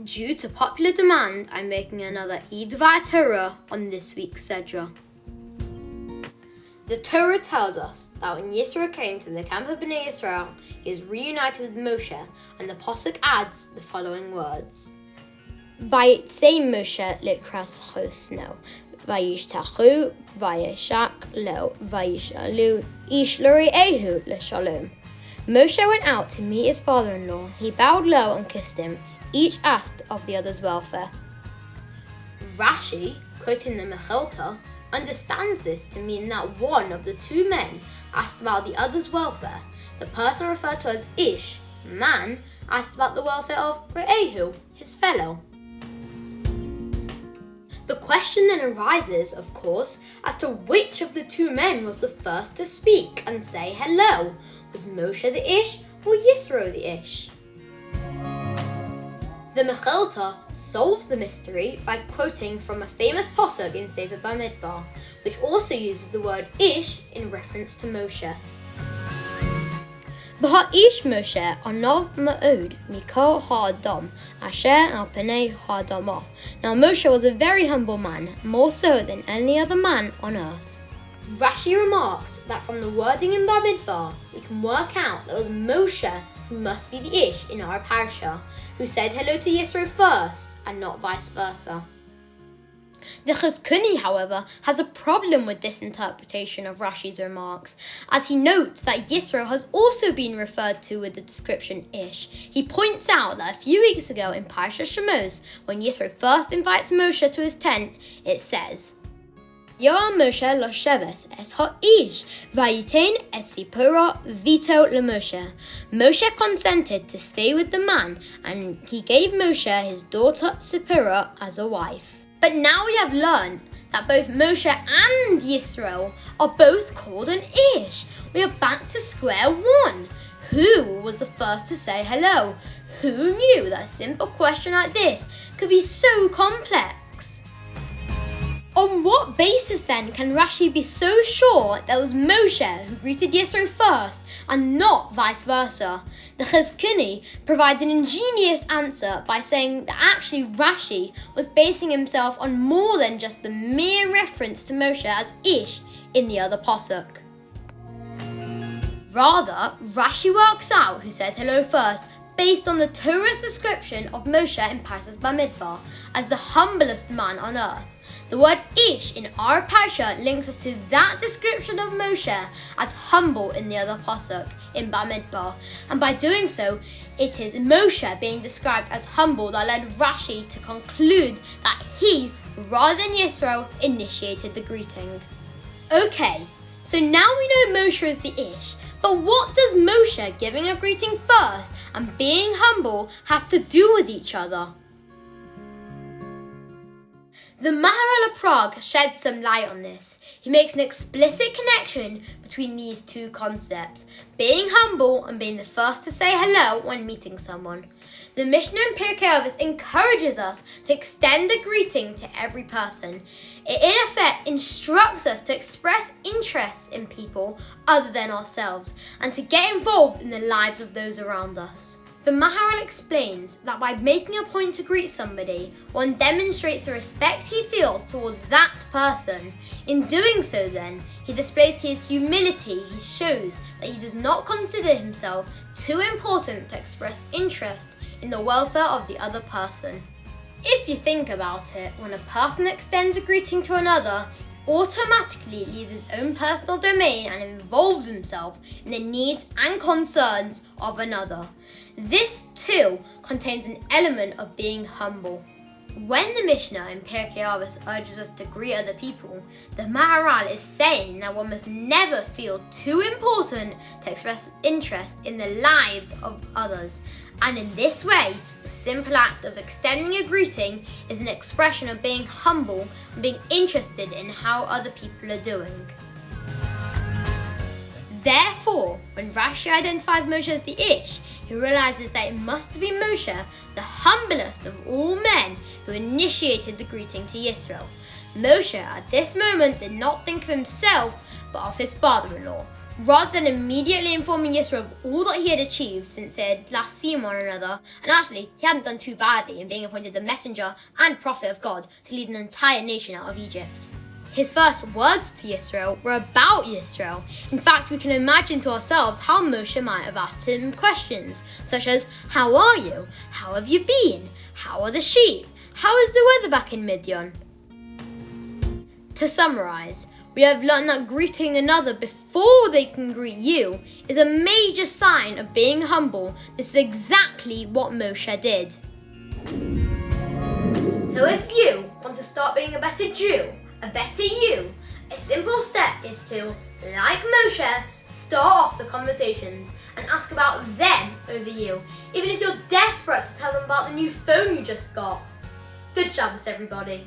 Due to popular demand, I'm making another Idvar Torah on this week's Sedra. The Torah tells us that when Yisro came to the camp of Bnei Israel, he was reunited with Moshe, and the Pasuk adds the following words. Vayitzei Moshe likras chosno, vayishtachu, vayishak lo, vayishalu, ish l're'ehu l'shalom. Moshe went out to meet his father-in-law. He bowed low and kissed him. Each asked of the other's welfare. Rashi, quoting the Mechilta, understands this to mean that one of the two men asked about the other's welfare. The person referred to as Ish, man, asked about the welfare of Re'ehu, his fellow. The question then arises, of course, as to which of the two men was the first to speak and say hello. Was Moshe the Ish or Yisro the Ish? The Mechilta solves the mystery by quoting from a famous pasuk in Sefer Bamidbar, which also uses the word Ish in reference to Moshe. V'ha'ish Moshe anov ma'od mikol ha'adam asher al pnei ha'adamah. Now Moshe was a very humble man, more so than any other man on earth. Rashi remarked that from the wording in Bamidbar, we can work out that it was Moshe who must be the Ish in our Parsha, who said hello to Yisro first, and not vice versa. The Chizkuni, however, has a problem with this interpretation of Rashi's remarks, as he notes that Yisro has also been referred to with the description Ish. He points out that a few weeks ago in Parshas Shemos, when Yisro first invites Moshe to his tent, it says, Yoam Moshe losheves es ha'ish, vayitain et sipora vito leMoshe. Moshe consented to stay with the man, and he gave Moshe his daughter Sipora as a wife. But now we have learned that both Moshe and Yisro are both called an Ish. We are back to square one. Who was the first to say hello? Who knew that a simple question like this could be so complex? On what basis then can Rashi be so sure that it was Moshe who greeted Yisro first and not vice versa? The Chizkuni provides an ingenious answer by saying that actually Rashi was basing himself on more than just the mere reference to Moshe as Ish in the other pasuk. Rather, Rashi works out who said hello first based on the Torah's description of Moshe in Parshas Bamidbar as the humblest man on earth. The word Ish in our Parsha links us to that description of Moshe as humble in the other pasuk in Bamidbar, and by doing so, it is Moshe being described as humble that led Rashi to conclude that he, rather than Yisro, initiated the greeting. Okay, so now we know Moshe is the Ish, but what does Moshe giving a greeting first and being humble have to do with each other? The Maharal of Prague sheds some light on this. He makes an explicit connection between these two concepts, being humble and being the first to say hello when meeting someone. The Mishnah in Pirkei Avos encourages us to extend a greeting to every person. It in effect instructs us to express interest in people other than ourselves and to get involved in the lives of those around us. The Maharal explains that by making a point to greet somebody, one demonstrates the respect he feels towards that person. In doing so then, he displays his humility. He shows that he does not consider himself too important to express interest in the welfare of the other person. If you think about it, when a person extends a greeting to another, automatically leaves his own personal domain and involves himself in the needs and concerns of another. This too contains an element of being humble. When the Mishnah in Pirkei Avos urges us to greet other people, the Maharal is saying that one must never feel too important to express interest in the lives of others. And in this way, the simple act of extending a greeting is an expression of being humble and being interested in how other people are doing. Therefore, when Rashi identifies Moshe as the Ish, he realizes that it must be Moshe, the humblest of all men, who initiated the greeting to Yisro. Moshe at this moment did not think of himself, but of his father-in-law, Rather than immediately informing Yisro of all that he had achieved since they had last seen one another, and actually he hadn't done too badly in being appointed the messenger and prophet of God to lead an entire nation out of Egypt. His first words to Yisro were about Yisro. In fact, we can imagine to ourselves how Moshe might have asked him questions, such as, "How are you? How have you been? How are the sheep? How is the weather back in Midian?" To summarise, we have learned that greeting another before they can greet you is a major sign of being humble. This is exactly what Moshe did. So if you want to start being a better Jew, a better you, a simple step is to, like Moshe, start off the conversations and ask about them over you, even if you're desperate to tell them about the new phone you just got. Good Shabbos, everybody.